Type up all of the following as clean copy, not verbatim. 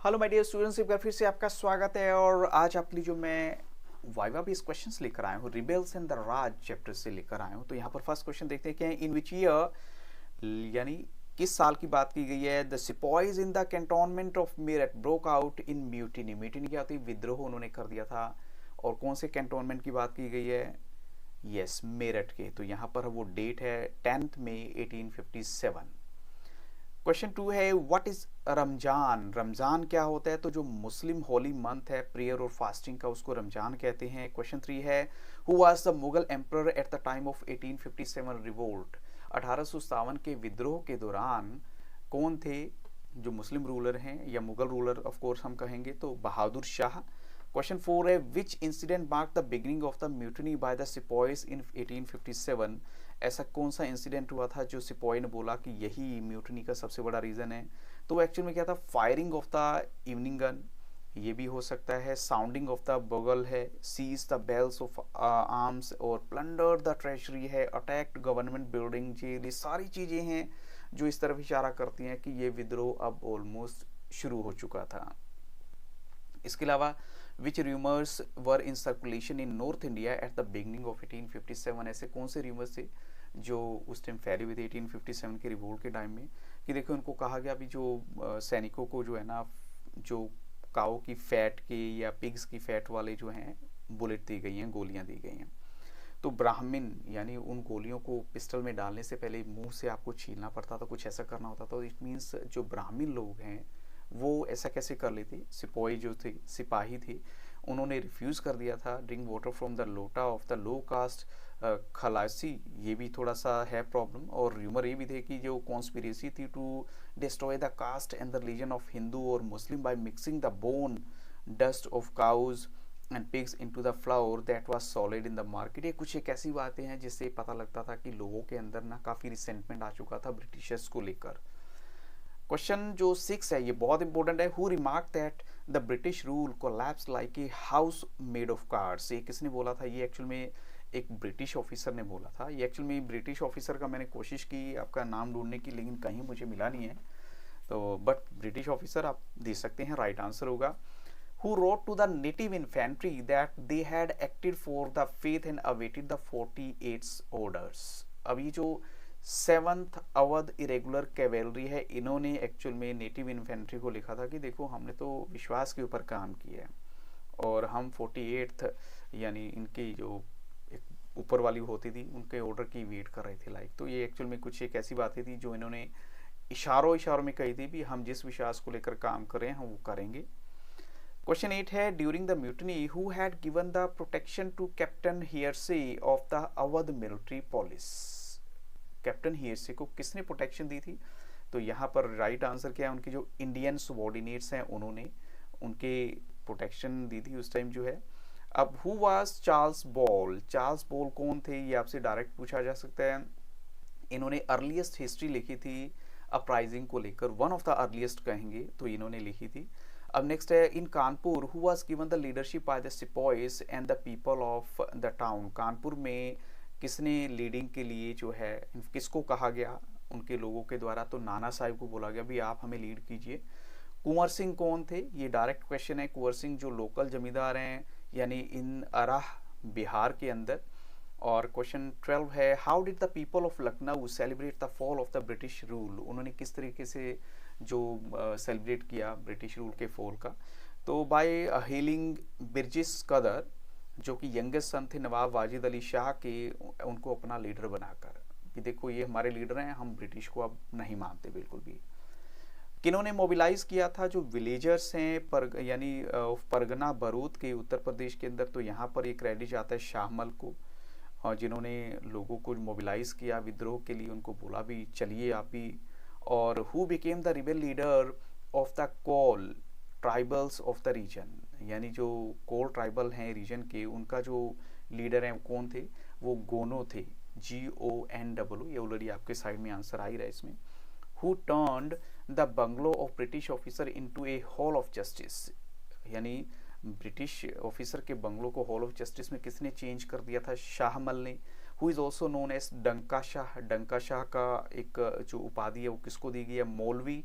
Hello my dear students, एक बार फिर से आपका स्वागत है। और आज आपके लिए जो मैं वाइवा बेस्ड क्वेश्चंस लेकर आया हूँ, rebels in the Raj chapter से लेकर आया हूँ। तो यहाँ पर फर्स्ट क्वेश्चन देखते हैं कि इन विच ईयर, यानी किस साल की बात की गई है। The sepoys in the cantonment of Meerut broke out in mutiny. Mutiny क्या होती है? विद्रोह उन्होंने कर दिया था। और कौन से कैंटोनमेंट की बात की गई है? यस, मेरठ के। तो यहाँ पर वो डेट है 10 मई 1857। क्वेश्चन 2 है व्हाट इज रमजान। रमजान क्या होता है? तो जो मुस्लिम होली मंथ है प्रेयर और फास्टिंग का, उसको रमजान कहते हैं। क्वेश्चन 3 है who was the Mughal emperor at the time of 1857 revolt. 1857 के विद्रोह के दौरान कौन थे जो मुस्लिम रूलर हैं, या मुगल रूलर ऑफ कोर्स हम कहेंगे, तो बहादुर शाह। क्वेश्चन 4 है which incident mark the beginning of the mutiny by the sepoys in 1857। ऐसा कौन सा इंसिडेंट हुआ था जो सिपॉय ने बोला कि यही म्यूटनी का सबसे बड़ा रीज़न है? तो एक्चुअल में क्या था? Firing of the evening gun, ये भी हो सकता है। साउंडिंग ऑफ द बगल है। Seize the bells of arms, और प्लंडर द ट्रेजरी है। अटैक्ड गवर्नमेंट बिल्डिंग, जेल, ये सारी चीज़ें हैं जो इस तरफ इशारा करती हैं कि ये विद्रोह अब ऑलमोस्ट शुरू हो चुका था। इसके अलावा which rumours were in circulation in North India at the beginning of 1857। ऐसे कौन से रूमर्स थे जो उस टाइम फैले हुए थे 1857 के रिवोल्ट के टाइम में? कि देखो, उनको कहा गया अभी जो सैनिकों को जो है ना, जो काऊ की फैट के या पिग्स की फैट वाले जो हैं बुलेट दी गई हैं, गोलियां दी गई हैं। तो ब्राह्मण, यानी उन गोलियों को पिस्टल में डालने से पहले मुंह से आपको छीलना पड़ता था, कुछ ऐसा करना होता था। तो इट मीन्स जो ब्राह्मण लोग हैं वो ऐसा कैसे कर लेते? सिपाही जो थे, सिपाही थे, उन्होंने रिफ्यूज़ कर दिया था ड्रिंक वाटर फ्रॉम द लोटा ऑफ द लो कास्ट खलासी। ये भी थोड़ा सा है प्रॉब्लम। और र्यूमर ये भी थे कि जो कॉन्स्पिरेसी थी to destroy the caste and the religion of Hindu और Muslim by mixing the bone dust of cows and pigs into the flour that was sold in the market. ये कुछ एक ऐसी बातें हैं जिससे पता लगता था कि लोगों के अंदर ना काफ़ी रिसेंटमेंट आ चुका था ब्रिटिशर्स को लेकर। क्वेश्चन जो 6 है ये बहुत इंपॉर्टेंट है। Who remark that the British rule collapse like a house made of cards. ये किसने बोला था? ये एक्चुअल में एक ब्रिटिश ऑफिसर ने बोला था। ये एक्चुअल में ब्रिटिश ऑफिसर का मैंने कोशिश की आपका नाम ढूंढने की, लेकिन कहीं मुझे मिला नहीं है। तो बट ब्रिटिश ऑफिसर आप दे सकते हैं, राइट आंसर होगा। Who wrote to the native infantry that they had acted for the faith and awaited the 48 orders। अब ये जो 7th अवध इरेगुलर कैवेलरी है, इन्होंने एक्चुअल में नेटिव इन्फेंट्री को लिखा था कि देखो, हमने तो विश्वास के ऊपर काम किया है और हम 48th, यानी इनकी जो एक ऊपर वाली होती थी, उनके ऑर्डर की वेट कर रहे थे लाइक। तो ये एक्चुअल में कुछ एक ऐसी बातें थी जो इन्होंने इशारों में कही थी भी हम जिस विश्वास को लेकर काम कर रहे हैं हम वो करेंगे। क्वेश्चन 8 है during the mutiny who had given the protection to captain Hearsey of the Awadh military police. Captain Hearsey को किसने प्रोटेक्शन दी थी? तो यहाँ पर राइट आंसर क्या है? उनके जो इंडियन सबॉर्डिनेट्स हैं उन्होंने उनके प्रोटेक्शन दी थी उस टाइम जो है। अब who was Charles ball. Charles ball कौन थे? ये आपसे डायरेक्ट पूछा जा सकता है। इन्होंने अर्लीस्ट हिस्ट्री लिखी थी अपराइजिंग को लेकर, वन ऑफ द अर्लीस्ट कहेंगे तो इन्होंने लिखी थी। अब नेक्स्ट है in Kanpur who was given the leadership by the sepoys and the people of the town. Kanpur में किसने लीडिंग के लिए जो है, किसको कहा गया उनके लोगों के द्वारा? तो नाना साहिब को बोला गया भी आप हमें लीड कीजिए। कुंवर सिंह कौन थे? ये डायरेक्ट क्वेश्चन है। कुंवर सिंह जो लोकल जमींदार हैं, यानी इन अराह बिहार के अंदर। और क्वेश्चन 12 है how did the people of Lucknow celebrate the fall of the British rule. उन्होंने किस तरीके से जो सेलिब्रेट किया ब्रिटिश रूल के फॉल का? तो बाय हेलिंग बिरजिस कदर, जो कि यंगेस्ट सन थे नवाब वाजिद अली शाह के, उनको अपना लीडर बनाकर कि देखो ये हमारे लीडर हैं, हम ब्रिटिश को अब नहीं मानते बिल्कुल भी। किन्होंने मोबिलाइज किया था? जो विलेजर्स हैं यानी परगना बरूद के उत्तर प्रदेश के अंदर। तो यहाँ पर एक क्रेडिट जाता है शाहमल को, और जिन्होंने लोगों को मोबिलाइज किया विद्रोह के लिए, उनको बोला भी चलिए आप भी। और who became the rebel leader of the Kol tribals of the region, यानी जो कोल ट्राइबल हैं रीजन के, उनका जो लीडर हैं कौन थे? वो गोनो थे, GONW। ये ऑलरेडी आपके साइड में आंसर आ ही रहा है इसमें। Who turned the bungalow of British officer into a hall of justice, यानी ब्रिटिश ऑफिसर के बंगलो को हॉल ऑफ जस्टिस में किसने चेंज कर दिया था? शाहमल ने। Who is also known as Danka Shah. डंका शाह का एक जो उपाधि है वो किसको दी गई है? मौलवी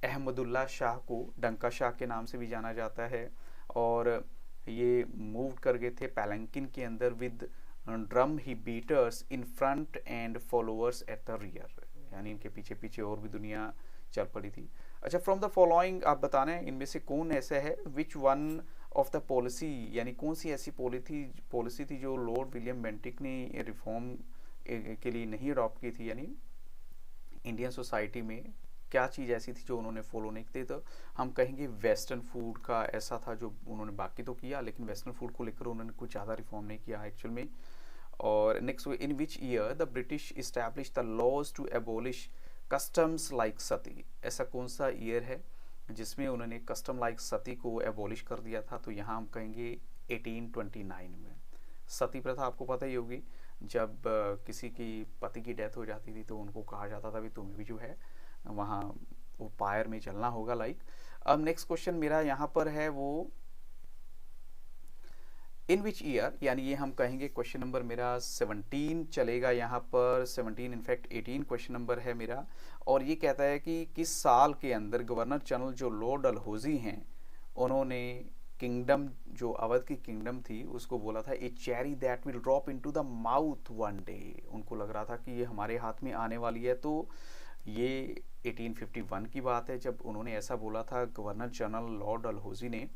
अहमदुल्ला शाह को डंका शाह के नाम से भी जाना जाता है, और ये मूव कर गए थे पैलंकिन के अंदर with drum he beaters in front end followers at the rear, यानी इनके पीछे पीछे और भी दुनिया चल पड़ी थी। अच्छा, फ्रॉम द फॉलोइंग आप बताना है इनमें से कौन ऐसा है, which one of the policy, यानी कौन सी ऐसी पॉलिसी थी जो लॉर्ड विलियम बेंटिक ने रिफॉर्म के लिए नहीं अडॉप्ट की थी, यानी इंडियन सोसाइटी में क्या चीज़ ऐसी थी जो उन्होंने फॉलो नहीं की थी। तो हम कहेंगे वेस्टर्न फूड का ऐसा था जो उन्होंने बाकी तो किया, लेकिन वेस्टर्न फूड को लेकर उन्होंने कुछ ज़्यादा रिफॉर्म नहीं किया एक्चुअल में। और next, in which year the British established the laws to abolish customs like sati, ऐसा कौन सा ईयर है जिसमें उन्होंने कस्टम लाइक सती को एबोलिश कर दिया था। तो यहाँ हम कहेंगे 1829 में। सती प्रथा आपको पता ही होगी, जब किसी की पति की डेथ हो जाती थी तो उनको कहा जाता था भी तुम्हें भी जो है वहाँ वो पायर में चलना होगा लाइक। अब नेक्स्ट क्वेश्चन मेरा यहाँ पर है वो इन विच ईयर, यानी ये हम कहेंगे क्वेश्चन नंबर मेरा 17 चलेगा यहाँ पर, 17 इनफैक्ट 18 क्वेश्चन नंबर है मेरा। और ये कहता है कि किस साल के अंदर गवर्नर जनरल जो लॉर्ड डलहौजी हैं उन्होंने किंगडम, जो अवध की किंगडम थी, उसको बोला था a cherry that will drop into the mouth one day. उनको लग रहा था कि ये हमारे हाथ में आने वाली है। तो ये 1851 की बात है जब उन्होंने ऐसा बोला था गवर्नर जनरल लॉर्ड डलहौजी ने।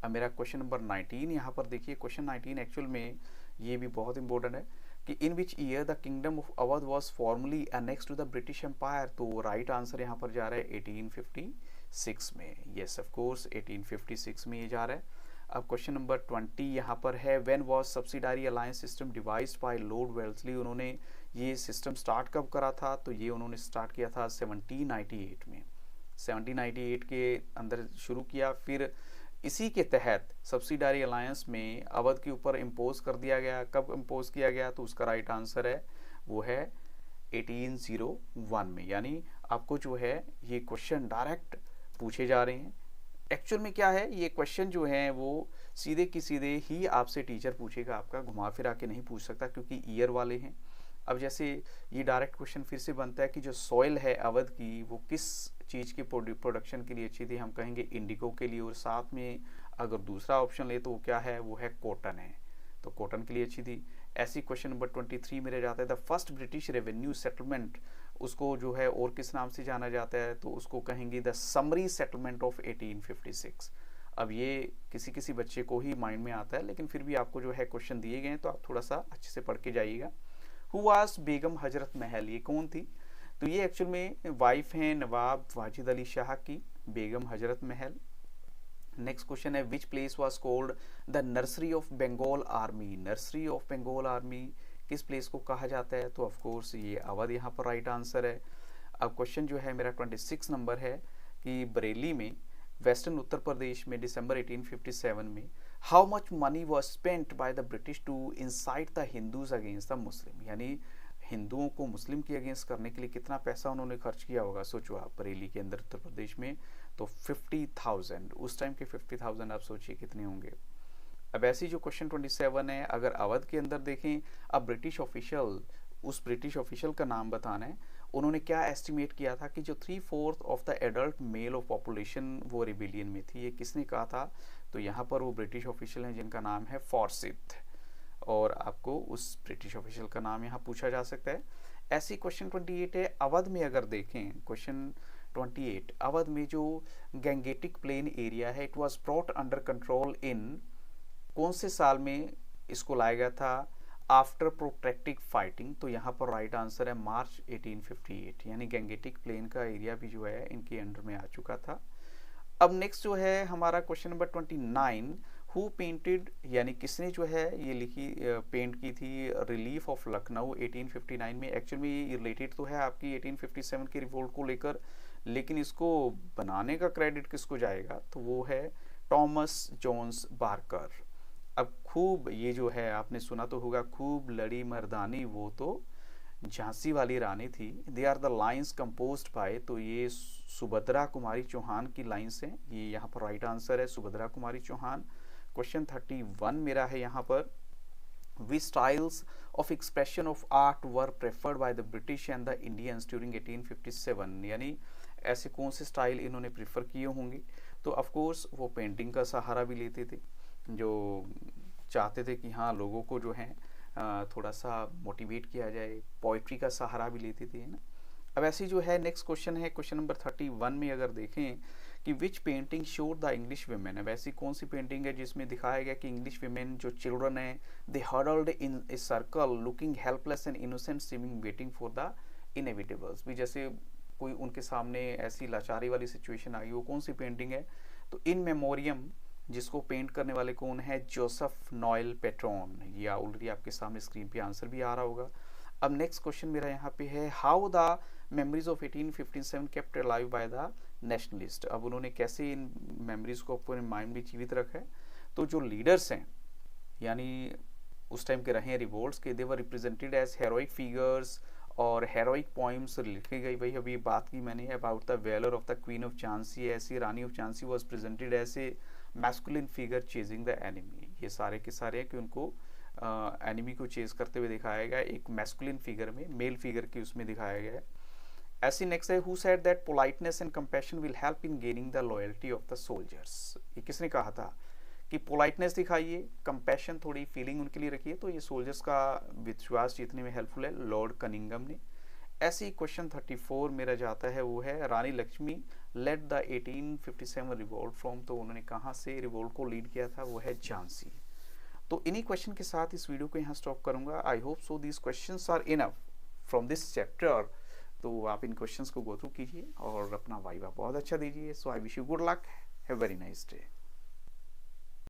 अब मेरा क्वेश्चन नंबर 19 यहाँ पर देखिए, क्वेश्चन 19 एक्चुअल में ये भी बहुत इंपॉर्टेंट है कि in which year the kingdom of Awadh was formally annexed to the British Empire. तो राइट आंसर यहाँ पर जा रहा है 1856 में। यस ऑफ कोर्स 1856 में ये जा रहा है। अब क्वेश्चन नंबर 20 यहाँ पर है, when was subsidiary alliance system devised by lord Wellesley. उन्होंने ये सिस्टम स्टार्ट कब करा था, तो ये उन्होंने स्टार्ट किया था 1798 में। 1798 के अंदर शुरू किया, फिर इसी के तहत सब्सिडारी अलायंस में अवध के ऊपर इम्पोज कर दिया गया। कब इम्पोज किया गया, तो उसका राइट आंसर है वो है 1801 में। यानी आपको जो है ये क्वेश्चन डायरेक्ट पूछे जा रहे हैं। एक्चुअल में क्या है, ये क्वेश्चन जो है वो सीधे की सीधे ही आपसे टीचर पूछेगा, आपका घुमा फिरा के नहीं पूछ सकता क्योंकि ईयर वाले हैं। अब जैसे ये डायरेक्ट क्वेश्चन फिर से बनता है कि जो सॉइल है अवध की वो किस चीज़ की प्रोडक्शन के लिए अच्छी थी, हम कहेंगे इंडिगो के लिए। और साथ में अगर दूसरा ऑप्शन ले तो वो क्या है, वो है कॉटन है, तो कॉटन के लिए अच्छी थी। ऐसी क्वेश्चन नंबर 23 मेरे जाता है the first British revenue settlement, उसको जो है और किस नाम से जाना जाता है, तो उसको कहेंगे द समरी सेटलमेंट ऑफ 1856। अब ये किसी किसी बच्चे को ही माइंड में आता है, लेकिन फिर भी आपको जो है क्वेश्चन दिए गए हैं तो आप थोड़ा सा अच्छे से पढ़ के जाइएगा। हु वाज बेगम हजरत महल, ये कौन थी, तो ये एक्चुअल में वाइफ हैं नवाब वाजिद अली शाह की, बेगम हजरत महल। नेक्स्ट क्वेश्चन है which place was called the nursery of Bengal army. Nursery of Bengal army किस प्लेस को कहा जाता है, तो ऑफ कोर्स ये अवध यहाँ पर राइट आंसर है। अब क्वेश्चन जो है मेरा 26 नंबर है कि बरेली में वेस्टर्न उत्तर प्रदेश में दिसंबर 1857 में how much money was spent by the British to incite the Hindus against the Muslim, यानी हिंदुओं को मुस्लिम के अगेंस्ट करने के लिए कितना पैसा उन्होंने खर्च किया होगा। सोचो आप, बरेली के अंदर उत्तर प्रदेश में तो 50,000, उस टाइम के 50,000 आप सोचिए कितने होंगे। अब ऐसी जो क्वेश्चन 27 है, अगर अवध के अंदर देखें, अब ब्रिटिश ऑफिशियल, उस ब्रिटिश ऑफिशियल का नाम बताना है, उन्होंने क्या एस्टिमेट किया था कि जो 3/4 of the adult male of population वो रिबेलियन में थी। ये किसने कहा था, तो यहाँ पर वो ब्रिटिश ऑफिशियल हैं जिनका नाम है फॉर्सिथ, और आपको उस ब्रिटिश ऑफिशियल का नाम यहाँ पूछा जा सकता है। ऐसी क्वेश्चन 28 है, अवध में अगर देखें क्वेश्चन 28, अवध में जो गैंगेटिक प्लेन एरिया है it was brought under control इन, कौन से साल में इसको लाया गया था, आफ्टर प्रोट्रैक्टेड फाइटिंग। तो यहाँ पर राइट आंसर है मार्च 1858, यानी गैंगेटिक प्लेन का एरिया भी जो है इनके अंडर में आ चुका था। अब नेक्स्ट जो है हमारा क्वेश्चन नंबर 29, हु पेंटेड, यानी किसने जो है ये लिखी पेंट की थी रिलीफ ऑफ लखनऊ 1859 में। एक्चुअली में ये रिलेटेड तो है आपकी 1857 की रिवोल्ट को लेकर, लेकिन इसको बनाने का क्रेडिट किसको जाएगा, तो वो है थॉमस जोन्स बार्कर। अब खूब ये जो है आपने सुना तो होगा, खूब लड़ी मर्दानी वो तो झांसी वाली रानी थी। They are the lines composed by, तो ये सुभद्रा कुमारी चौहान की लाइन्स हैं, ये यहाँ पर राइट आंसर है सुभद्रा कुमारी चौहान। क्वेश्चन 31 मेरा है यहाँ पर, which styles of expression of art were preferred by the British and the Indians during 1857, यानी ऐसे कौन से स्टाइल इन्होंने प्रिफर किए होंगे? तो ऑफ कोर्स वो पेंटिंग का सहारा भी लेते थे, जो चाहते थे कि हाँ लोगों को जो है थोड़ा सा मोटिवेट किया जाए। पोइट्री का सहारा भी लेते थे, है ना। अब ऐसी जो है नेक्स्ट क्वेश्चन है, क्वेश्चन नंबर 31 में अगर देखें कि which painting showed the English women. अब ऐसी कौन सी पेंटिंग है जिसमें दिखाया गया कि इंग्लिश वुमेन जो चिल्ड्रन है, they huddled in a circle looking helpless and innocent seeming waiting for the inevitables. भी जैसे कोई उनके सामने ऐसी लाचारी वाली सिचुएशन आई, वो कौन सी पेंटिंग है? तो इन मेमोरियम, जिसको पेंट करने वाले कौन है? Joseph Noel Patreon. या ऑलरेडी आपके सामने स्क्रीन पे आंसर भी आ रहा होगा। अब नेक्स्ट क्वेश्चन मेरा यहाँ पे है, how the memories of 1857 kept alive by the nationalist. अब उन्होंने कैसे इन मेमोरीज को अपने माइंड में जीवित रखा है? तो जो लीडर्स हैं, यानी उस टाइम के रहे हैं रिवोल्ट्स के, they were represented as heroic figures और हेरोइक पोइम्स लिखी गई। भाई अभी बात की मैंने about the valour of the queen of Jhansi, ऐसी Rani of Jhansi was presented as a masculine figure chasing the enemy. ये सारे के सारे हैं कि उनको एनिमी को चेज करते हुए दिखाया गया, एक मैस्कुलिन फिगर में, मेल फिगर की उसमें दिखाया गया है। ऐसी नेक्स्ट है, who said that politeness and compassion will help in gaining the loyalty of the soldiers. ये किसने कहा था कि पोलाइटनेस दिखाइए, कंपैशन थोड़ी फीलिंग उनके लिए रखिए तो ये सोल्जर्स का विश्वास जीतने में हेल्पफुल है? लॉर्ड कनिंगम ने। ऐसी क्वेश्चन 34 मेरा जाता है, वो है Rani Lakshmi led the 1857 revolt from. तो उन्होंने कहाँ से रिवोल्ट को लीड किया था? वो है झांसी। तो इन्हीं क्वेश्चन के साथ इस वीडियो को यहाँ स्टॉप करूंगा। I hope so these questions are enough from this chapter. तो आप इन क्वेश्चंस को गो थ्रू कीजिए और अपना वाइवा बहुत अच्छा दीजिए। So I wish you good luck, have very nice day.